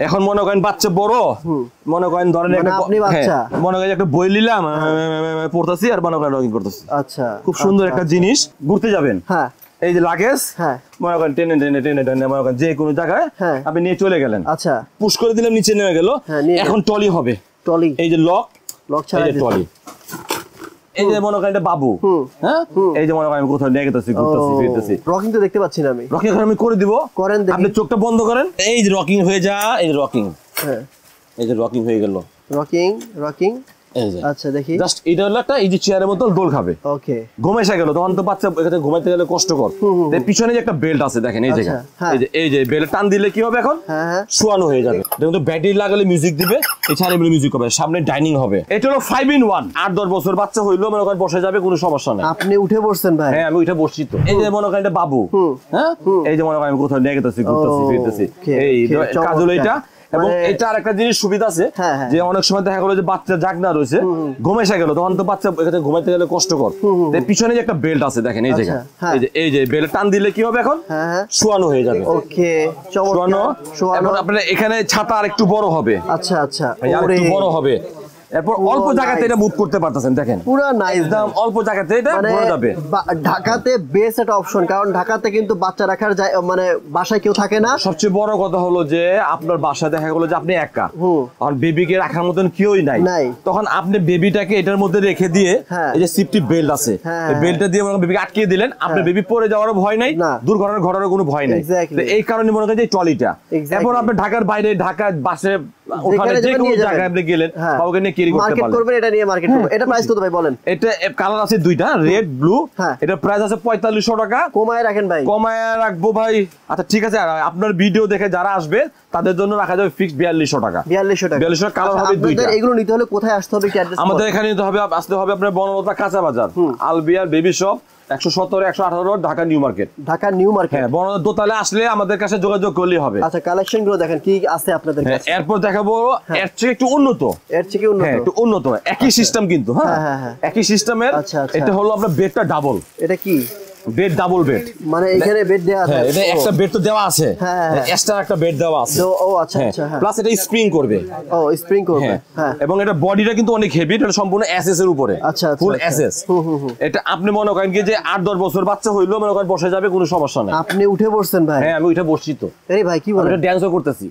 এখন মনে করেন বাচ্চা বড়, মনে করেন ধরেন আপনি বাচ্চা মনে করেন একটা বই নিলাম পড়তেছি আর মনে করেন রকিং করতেছি। আচ্ছা, খুব সুন্দর একটা জিনিস। ঘুরতে যাবেন, হ্যাঁ এই যে লাগেজ, হ্যাঁ মনে করেন টেনে টেনে টেনে টেনে মনে করেন যে কোনো জায়গায় আপনি নিয়ে চলে গেলেন। আচ্ছা, পুশ করে দিলাম, নিচে নেমে গেল। এখন টলি হবে, টলি এই যে লক ছাড়া টলি। এই যে মনে করেন এটা বাবু, হ্যাঁ এই যে মনে করেন আমি কোথাও নিয়ে গেতেছি, ঘুরতেছি ফিরতেছি। রকিং তো দেখতে পাচ্ছি না আমি। রকিং এখন আমি করে দিব, করেন আপনি চোখটা বন্ধ করেন। এই যে রকিং হয়ে যা, এই যে রকিং, হ্যাঁ এই যে রকিং হয়ে গেল। রকিং রকিং আচ্ছা দেখি, জাস্ট এটা হলো একটা এই যে চেয়ারের মতো দোল খাবে। ওকে, ঘুমাইসা গেল তখন তো বাচ্চা এখানে ঘুমাইতে গেলে কষ্টকর। পিছনে যে একটা বেল্ট আছে দেখেন, এই জায়গা এই যে বেল্ট টান দিলে কি হবে, এখন শোয়ানো হয়ে যাবে। দেখুন তো ব্যাটারি লাগালে মিউজিক দিবে, এছাড়া এমনি মিউজিক হবে, সামনে ডাইনিং হবে। এটা হলো 5 in 1। 8-10 বছর বাচ্চা হইলো মনে করেন বসে যাবে, কোনো সমস্যা নাই। আপনি উঠে পড়ছেন ভাই? হ্যাঁ আমি উঠে বসছি তো। এই যে মনে করেন এটা বাবু, হ্যাঁ এই যে মনে করেন আমি কোথাও নিয়ে গেতেছি, ঘুরতেছি ফিরতেছি। এই কাজল এইটা। এবং এটা আর একটা জিনিস সুবিধা আছে যে অনেক সময় দেখা গেলো যে বাচ্চা জাগনা রয়েছে, ঘুমাইসা গেল তখন তো বাচ্চা এখানে ঘুমাইতে গেলে কষ্টকর। পিছনে যে একটা বেল্ট আছে দেখেন, এই জায়গা এই যে বেল্ট টান দিলে কি হবে, এখন শোয়ানো হয়ে যাবে। ওকে, শোয়ানো। এখন আপনার এখানে ছাতা আর একটু বড় হবে। আচ্ছা আচ্ছা, আর একটু বড় হবে। এরপর অল্প জায়গাতে এটা মুভ করতে পারতেছেন, দেখেন পুরো নাইস, দাম অল্প জায়গাতে এটা বড় যাবে। ঢাকাতে বেস্ট একটা অপশন, কারণ ঢাকাতে কিন্তু বাচ্চা রাখার মানে বাসায় কেউ থাকে না। সবচেয়ে বড় কথা হলো যে আপনার বাসায় দেখা গেলো যে আপনি একা, আর বেবিকে রাখার মতন কেউই নাই, তখন আপনি বেবিটাকে এটার মধ্যে রেখে দিয়ে এই যে সেফটি বেল্ট আছে, এই বেল্টটা দিয়ে বেবিকে আটকে দিলেন, আপনার বেবি পড়ে যাওয়ারও ভয় নাই, দুর্ঘটনা ঘটারও কোনো ভয় নাই। এই কারণে মনে করেন যে ট্রলিটা। এরপর আপনি ঢাকার বাইরে, ঢাকা বাসে ওখানে যে কোনো জায়গায় আপনি গেলেন, বাবুকে নিয়ে ক্যারি করতে পারবেন। করবেন এটা নিয়ে মার্কেট করব। এটা প্রাইস কত ভাই বলেন? এটা কালার আছে দুইটা, রেড ব্লু। এটা প্রাইস আছে 4500 টাকা। কমায় রাখেন ভাই? কমায় রাখবো ভাই। আচ্ছা ঠিক আছে, আপনার ভিডিও দেখে যারা আসবে তাদের জন্য রাখা যাবে ফিক্স 4200 টাকা। 4200 টাকা। 4200 টাকা কালার হবে দুইটা। এগুলো নিতে হলে কোথায় আসতে হবে, কি অ্যাড্রেস? আমাদের এখানে নিতে হবে, আসতে হবে আপনার বনলতা কাঁচা বাজার, আলবিয়ার baby shop 117-118 Dhaka new market. Dhaka new market, হ্যাঁ বনলতা দোতলায় আসলে আমাদের কাছে যোগাযোগ করলেই হবে। আচ্ছা, কালেকশন গুলো দেখেন কি আছে আপনাদের কাছে। এরপর দেখাবো এর চেয়ে একটু উন্নত, হ্যাঁ একটু উন্নত, একই সিস্টেম কিন্তু, হ্যাঁ একই সিস্টেমের। এটা হলো আপনার বেডটা ডাবল। এটা কি বেড? ডাবল বেড, মানে এখানে বেড দেওয়া আছে। এটা একটা বেড তো দেওয়া আছে, এক্সট্রা একটা বেড দেওয়া আছে। ও আচ্ছা আচ্ছা, প্লাস এটা স্প্রিং করবে। ও স্প্রিং করবে, হ্যাঁ। এবং এটা বডিটা কিন্তু অনেক হেভি, এটা সম্পূর্ণ এসএস এর উপরে। আচ্ছা, ফুল এসএস। এটা আপনি মনে করেন কি যে 8-10 বছর বাচ্চা হইলো মনে করেন বসে যাবে, কোনো সমস্যা নাই। আপনি উঠে পড়ছেন ভাই? হ্যাঁ আমি উঠে বসছি তো। আরে ভাই কি বলেন? এটা ড্যান্সও করতেছি।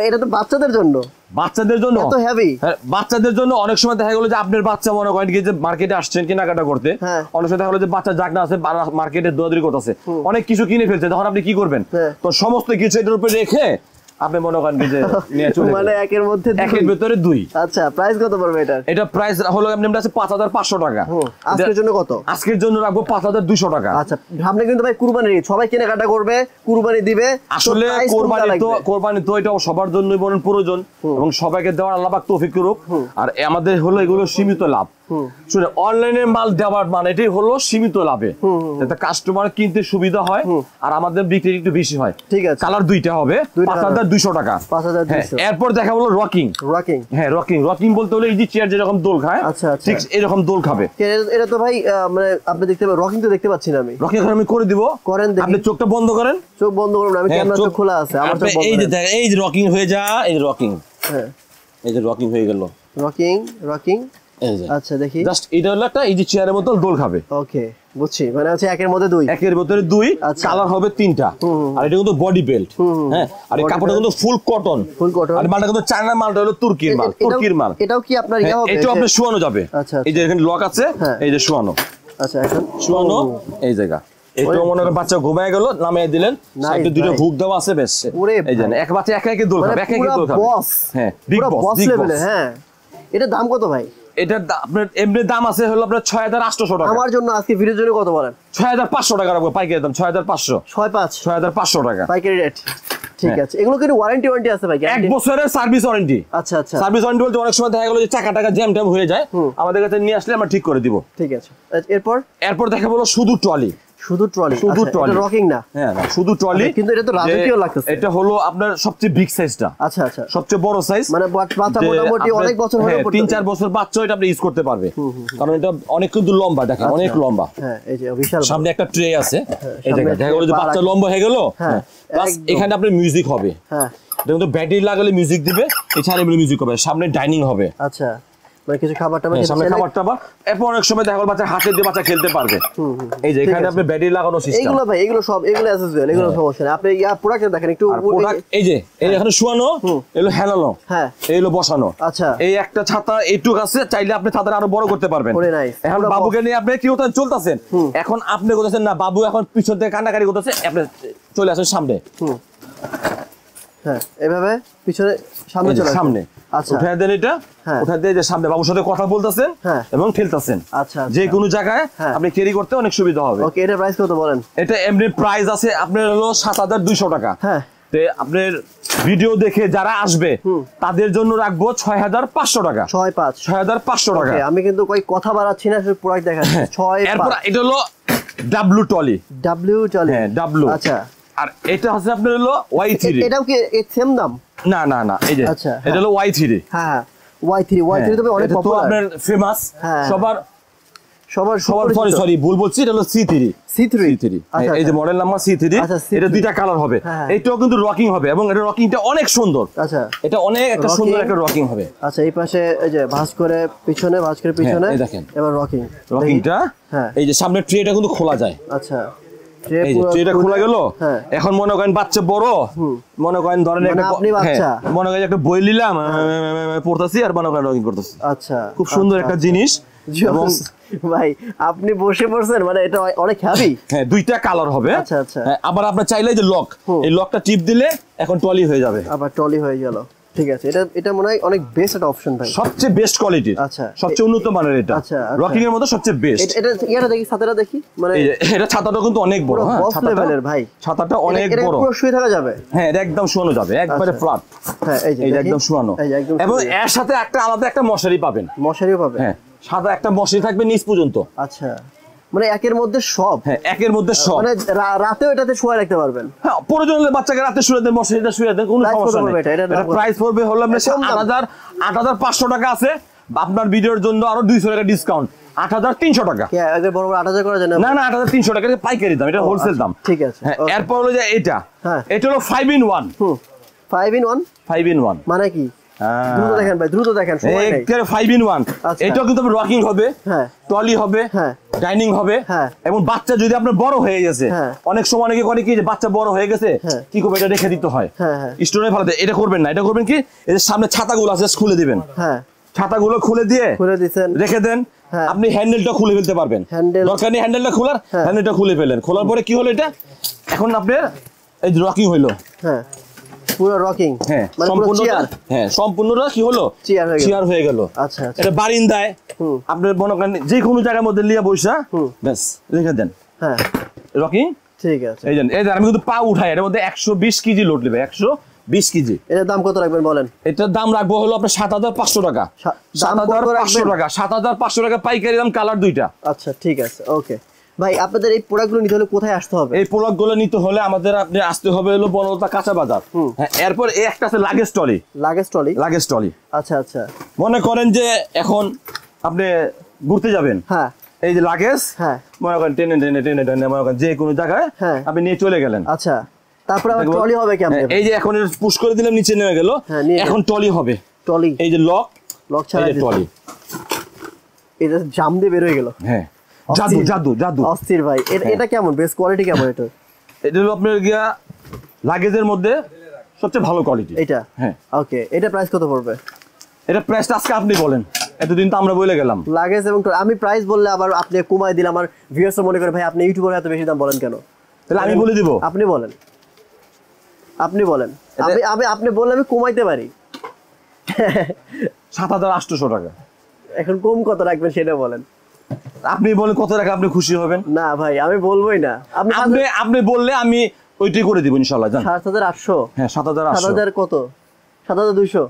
এটা তো বাচ্চাদের জন্য, বাচ্চাদের জন্য এত হেভি। হ্যাঁ বাচ্চাদের জন্য। অনেক সময় দেখা গেল যে আপনার বাচ্চা মনে করেন কি যে মার্কেটে আসছেন কেনাকাটা করতে, অনেক সময় দেখা গেল যে বাচ্চা জাগনা আছে, মার্কেটে দৌড়াদৌড়ি করতেছে, অনেক কিছু কিনে ফেলছে, তখন আপনি কি করবেন? তো সমস্ত কিছু এটার উপরে রেখে আপনি মনে করেন যে নিয়ে চলে, মানে একের মধ্যে একের ভিতরে দুই। আচ্ছা, প্রাইস কত পড়বে এটা? এটা প্রাইস হলো এমনি আছে 5500 টাকা। আজকের জন্য কত? আজকের জন্য রাখবো 5200 টাকা। আচ্ছা, আপনি কিন্তু ভাই কুরবানি সবাই কেনাকাটা করবে, কুরবানি দিবে, আসলে কুরবানি তো এটা সবার জন্যই বলেন প্রয়োজন, এবং সবাইকে দেওয়ার আল্লাহ পাক তৌফিক করুক। আর আমাদের হলো এগুলো সীমিত লাভ। শুনে অনলাইনে মাল দেওয়ার মানে এটাই হলো সীমিত লাভে, যাতে কাস্টমার কিনতে সুবিধা হয় আর আমাদের বিক্রি একটু বেশি হয়। ঠিক আছে, কালার দুইটা হবে 5200 টাকা। 5200। এরপর দেখা হলো রকিং। রকিং, হ্যাঁ রকিং। রকিং বলতে হলো এই যে চেয়ার যেরকম দোল খায়, আচ্ছা ঠিক এরকম দোল খাবে। এটা তো ভাই মানে আপনি দেখতে পাবেন, রকিং তো দেখতে পাচ্ছি না আমি। রকিং এখন আমি করে দিব, করেন দেখি। আপনি চোখটা বন্ধ করেন। চোখ বন্ধ করুন, আমি ক্যামেরা তো খোলা আছে আমার। চোখ বন্ধ। এই যে দেখেন, এই যে রকিং হয়ে যা, এই যে রকিং, হ্যাঁ এই যে রকিং হয়ে গেল। রকিং রকিং, আচ্ছা দেখি, জাস্ট এটা হলো একটা এই যে চেয়ারের মতো দোল খাবে। ওকে বুঝছি, মানে আছে একের মধ্যে দুই, একের ভিতরে দুই। কালার হবে তিনটা, আর এটা কিন্তু বডি বেল্ট, হ্যাঁ। আর এই কাপড়টা কিন্তু ফুল কটন, ফুল কটন। আর মালটা কিন্তু চায়না মালটা হলো তুর্কির মাল, তুর্কির মাল। এটাও কি আপনার ইয়া হবে? এটাও আপনি শোয়ানো যাবে। আচ্ছা, এই যে এখানে লক আছে, এই যে শোয়ানো। আচ্ছা, এখন শোয়ানো এই জায়গা। এটা মনে করেন বাচ্চা ঘুমায় গেল, নামিয়ে দিলেন, সাইডে দুটো হুক দেওয়া আছে, বেশ। এই যে এক বাচ্চা একা একা দোল খাবে, একা একা দোল খাবে। হ্যাঁ, বিগ বস লেভেলে। হ্যাঁ, এটা দাম কত ভাই? এটা আপনার এমনি দাম আছে হলো আপনার 6800 টাকা। আমার জন্য আজকে ভিডিওর জন্য কত বলেন? 6500 টাকা রাখবো পাইকারি দাম। 6500, 6500 টাকা পাইকারি রেট। ঠিক আছে, এগুলো কি ওয়ারেন্টি আছে ভাই? 1 বছরের সার্ভিস ওয়ারেন্টি। আচ্ছা আচ্ছা, সার্ভিস ওয়ারেন্টি বলতে অনেক সময় দেখা গেল যে চাকা জ্যাম ট্যাম হয়ে যায়, আমাদের কাছে নিয়ে আসলে আমরা ঠিক করে দিব। ঠিক আছে, এরপর দেখা বলো শুধু ট্রলি। শুধু ট্রলি, শুধু ট্রলি, রকিং না। হ্যাঁ না, শুধু ট্রলি, কিন্তু এটা তো রাজকীয় লাগতেছে। এটা হলো আপনার সবচেয়ে বিগ সাইজটা। আচ্ছা আচ্ছা, সবচেয়ে বড় সাইজ, মানে বাচ্চা মোটামুটি অনেক বছর হলো, 3-4 বছর বাচ্চা এটা আপনি ইউজ করতে পারবে, কারণ এটা অনেক কিন্তু লম্বা, দেখেন অনেক লম্বা। হ্যাঁ, এই যে বিশাল, সামনে একটা ট্রে আছে, এই জায়গা দেখা গেল যে বাচ্চা লম্বা হয়ে গেল, প্লাস এখানে আপনার মিউজিক হবে। হ্যাঁ, এটা কিন্তু ব্যাটারি লাগালে মিউজিক দিবে, এছাড়া এমনি মিউজিক হবে, সামনে ডাইনিং হবে। আচ্ছা, মানে কিছু খাবার-টাবার সামনে খাবার-টাবার, এরপর অনেক সময় দেখা গেল বাচ্চা হাতে দিয়ে বাচ্চা খেলতে পারবে। এই যে এখানে আপনি ব্যাটারি লাগানো সিস্টেম। এগুলো ভাই, এগুলো সব এগুলো অ্যাসেসরিজ, এগুলো সমস্যা নেই। আপনি প্রোডাক্ট দেখেন একটু। এই যে এখানে শোয়ানো, এগুলো হেলানো, হ্যাঁ এগুলো বসানো। আচ্ছা, এই একটা ছাতা এইটুক আছে, চাইলে আপনি ছাতাটা আরো বড় করতে পারবেন। এখন বাবুকে নিয়ে আপনি কি কোথায় চলতেছেন, এখন আপনি কোথাছেন না, বাবু এখন পিছন থেকে কান্নাকাটি করতেছে, আপনি চলে আসেন সামনে। হ্যাঁ, এভাবে পিছনে সামনে চলে সামনে। আচ্ছা, উঠায় দেন এটা, উঠায় দিয়ে যে সামনে বাবুর সাথে কথা বলতেছেন এবং খেলতেছেন। আচ্ছা, যে কোনো জায়গায় আপনি ক্যারি করতে অনেক সুবিধা হবে। ওকে, এটা প্রাইস কত বলেন? এটা এমনি প্রাইস আছে আপনার হলো ৭,২০০ টাকা। হ্যাঁ, তে আপনার ভিডিও দেখে যারা আসবে তাদের জন্য রাখবো ৬,৫০০ টাকা। ৬,৫০০ টাকা। আমি কিন্তু কই কথা বাড়াচ্ছি না, শুধু প্রোডাক্ট দেখাচ্ছি। ৬ এরপর এটা হলো ডাব্লু টলি। হ্যাঁ, ডাব্লু। আচ্ছা, আর এটা হচ্ছে আপনার হলো Y3। এটাও কি সেম দাম? না না না, এই যে এটা হলো Y3। হ্যাঁ, Y3 তো অনেক পপুলার, আপনার ফেমাস, সবার সরি ভুল বলছি, এটা হলো C3। এই যে মডেল নাম্বার C3। এটা দুইটা কালার হবে, এটাও কিন্তু রকিং হবে এবং এটা রকিংটা অনেক সুন্দর। আচ্ছা, এটা অনেক একটা সুন্দর একটা রকিং হবে। আচ্ছা, এই পাশে এই যে ভাঁজ করে পিছনে, এই দেখেন এবার রকিংটা। এই যে সামনের ট্রেটা কিন্তু খোলা যায়। আচ্ছা, এই যে ট্রেটা খোলা গেল। এখন মনে করেন বাচ্চা বড়, মনে করেন ধরেন মনে করেন একটা বই নিলাম, পড়তেছি আর মনে করেন রকিং করতেছি। আচ্ছা, খুব সুন্দর একটা জিনিস। এবং ভাই আপনি বসে পড়ছেন, মানে এটা অনেক হেভি। হ্যাঁ, দুইটা কালার হবে। আচ্ছা আচ্ছা, আবার আপনি চাইলে যে লক, এই লকটা টিপ দিলে এখন টলি হয়ে যাবে। আবার টলি হয়ে গেল। ঠিক আছে, এটা মনে হয় অনেক বেস্ট একটা অপশন ভাই, সবচেয়ে বেস্ট কোয়ালিটির। আচ্ছা, সবচেয়ে উন্নত মানের এটা। আচ্ছা, রকিং এর মধ্যে সবচেয়ে বেস্ট। এটা দেখি, ছাতাটা দেখি, মানে এটা ছাতাটা কিন্তু অনেক বড়। হ্যাঁ, ছাতাটা ভাই, ছাতাটা অনেক বড়। পুরো শুয়ে থাকা যাবে। হ্যাঁ, এটা একদম শোয়ানো যাবে, একবারে ফ্ল্যাট। হ্যাঁ, এই যে একদম শোয়ানো, এবং এর সাথে একটা আলাদা একটা মশারি পাবেন। মশারিও পাবেন? হ্যাঁ, সাদা একটা মশারি থাকবে নিচ পর্যন্ত। আচ্ছা, মানে একের মধ্যে সব। হ্যাঁ, একের মধ্যে সব, মানে রাতেও এটাতে শুয়ে রাখতে পারবেন। হ্যাঁ, প্রয়োজন হলে বাচ্চাকে রাতে শুয়ে দেন, মশারিটা শুয়ে দেন, কোনো সমস্যা নেই। এটা প্রাইস পড়বে হলো ৮,৫০০ টাকা আছে। আপনার ভিডিওর জন্য আরো ২০০ টাকা ডিসকাউন্ট, ৮,৩০০ টাকা। বড় বড় ৮,০০০ করা যায় না? না না, ৮,৩০০ টাকা পাইকারি দাম, এটা হোলসেল দাম। ঠিক আছে। হ্যাঁ, এরপর হলো যে এটা হলো 5 in 1। 5 in 1 মানে কি? দ্রুত দেখেন ভাই, দ্রুত দেখেন, সময় নেই। 5 in 1। এটাও কিন্তু রকিং হবে, টলি হবে, ডাইনিং হবে। এবং বাচ্চা যদি আপনার বড় হয়ে গেছে, অনেক সময় অনেকে করে কি যে বাচ্চা বড় হয়ে গেছে কি করবে, এটা রেখে দিতে হয় স্টোরে ফেলাতে। এটা করবেন না, এটা করবেন কি, এই যে সামনে ছাতাগুলো আছে খুলে দিবেন। ছাতাগুলো খুলে দিয়ে রেখে দেন, আপনি হ্যান্ডেলটা খুলে ফেলতে পারবেন। দরকার নেই হ্যান্ডেলটা খোলার, হ্যান্ডেলটা খুলে ফেলেন। খোলার পরে কি হলো, এটা এখন আপনার এই যে রকিং হইলো। পুরো রকিং, হ্যাঁ, সম্পূর্ণটা কি হলো, চেয়ার হয়ে গেল। আচ্ছা, এটা বারিন্দায় আপনি মনে করেন যে কোনো জায়গার মধ্যে নিয়ে বসা ব্যাস রেখে দেন। হ্যাঁ, রকিং। ঠিক আছে, এই যে আমি কিন্তু পা উঠাই, এর মধ্যে ১২০ কেজি লোড নেবে, ১২০ কেজি। এটার দাম কত রাখবেন বলেন? এটার দাম রাখবো হলো আপনার ৭,৫০০ টাকা। ৭,৫০০ টাকা, ৭,৫০০ টাকা পাইকারি দাম, কালার দুইটা। আচ্ছা, ঠিক আছে, ওকে ভাই। আপনাদের এই প্রোডাক্টগুলো নিতে হলে কোথায় আসতে হবে? এই প্রোডাক্টগুলো নিতে হলে আমাদের আপনি আসতে হবে হলো বনলতা কাঁচা বাজার। হ্যাঁ, এরপর এই একটা আছে লাগেজ টলি। আচ্ছা আচ্ছা, মনে করেন যে এখন আপনি ঘুরতে যাবেন, হ্যাঁ, এই যে লাগেজ, হ্যাঁ, মনে করেন টেনে মনে করেন যে কোনো জায়গায় আপনি নিয়ে চলে গেলেন। আচ্ছা, তারপর আবার টলি হবে কেমন? এই যে এখন পুশ করে দিলাম, নিচে নেমে গেল, এখন টলি হবে। টলি, এই যে লক ছাড়া টলি, এটা জাম দিয়ে বের হয়ে গেল। হ্যাঁ, জাদু অস্থির ভাই। এটা কেমন, বেস্ট কোয়ালিটি কেমন? এটা হলো আপনার গিয়া লাগেজের মধ্যে সবচেয়ে ভালো কোয়ালিটি এটা। হ্যাঁ, ওকে। এটা প্রাইস কত পড়বে? এটা প্রাইসটা আজকে আপনি বলেন, এতদিন তো আমরা বলে গেলাম। লাগেজ এবং আমি প্রাইস বললে আবার আপনি কমাই দিলে আমার ভিউয়ার্স মনে করে ভাই আপনি ইউটিউবার এত বেশি দাম বলেন কেন? তাহলে আমি বলে দিব, আপনি বলেন। আপনি বললে আমি কমাইতে পারি। ৭,৮০০ টাকা। এখন কম কত রাখবেন সেটা বলেন। আপনি বলেন কত টাকা আপনি খুশি হবেন? না ভাই, আমি বলবোই না। আপনি বললে আমি ওইটাই করে দিব ইনশাআল্লাহ। জান ৭,৮০০। হ্যাঁ, ৭,৮০০। ৭,০০০ কত? ৭,২০০।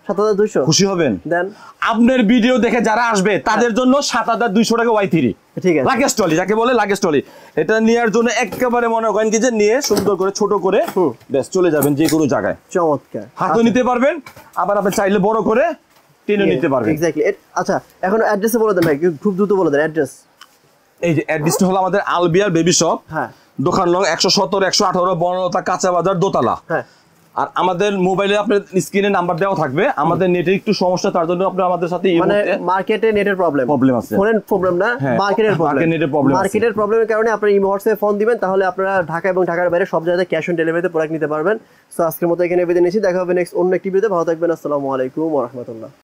৭,২০০ খুশি হবেন? দেন। আপনার ভিডিও দেখে যারা আসবে তাদের জন্য ৭,২০০ টাকা Y3। ঠিক আছে, লাগেজ টলি যাকে বলে, লাগেজ টলি। এটা নেওয়ার জন্য একেবারে মনে করেন কি যে নিয়ে সুন্দর করে ছোট করে ব্যাস চলে যাবেন যে কোনো জায়গায়। চমৎকার, হাতও নিতে পারবেন, আবার আপনি চাইলে বড় করে টেনে নিতে পারবেন। এক্স্যাক্টলি। আচ্ছা, এখন অ্যাড্রেসে বলে দেন ভাই, খুব দ্রুত বলে দেন অ্যাড্রেস। এই যে অ্যাড্রেসটা হলো আমাদের আলবিয়ার বেবি শপ। হ্যাঁ, দোকান নং ১১৭ ১১৮ বনলতা কাঁচা বাজার দোতলা। হ্যাঁ, আর আমাদের মোবাইলে আপনার স্ক্রিনে নাম্বার দেওয়া থাকবে, আমাদের নেটে একটু সমস্যা, তার জন্য আপনি আমাদের সাথে মানে মার্কেটে নেটের প্রবলেম আছে, ফোনের প্রবলেম না, মার্কেটের প্রবলেম, মার্কেটের প্রবলেমের কারণে আপনি ইমো হোয়াটসঅ্যাপে ফোন দিবেন, তাহলে আপনারা ঢাকা এবং ঢাকার বাইরে সব জায়গায় ক্যাশ অন ডেলিভারিতে প্রোডাক্ট নিতে পারবেন। সো আজকের মতো এখানে বিদায় নিচ্ছি, দেখা হবে নেক্সট অন্য একটি ভিডিওতে। ভালো থাকবেন, আসসালামু আলাইকুম ওয়া রাহমাতুল্লাহ।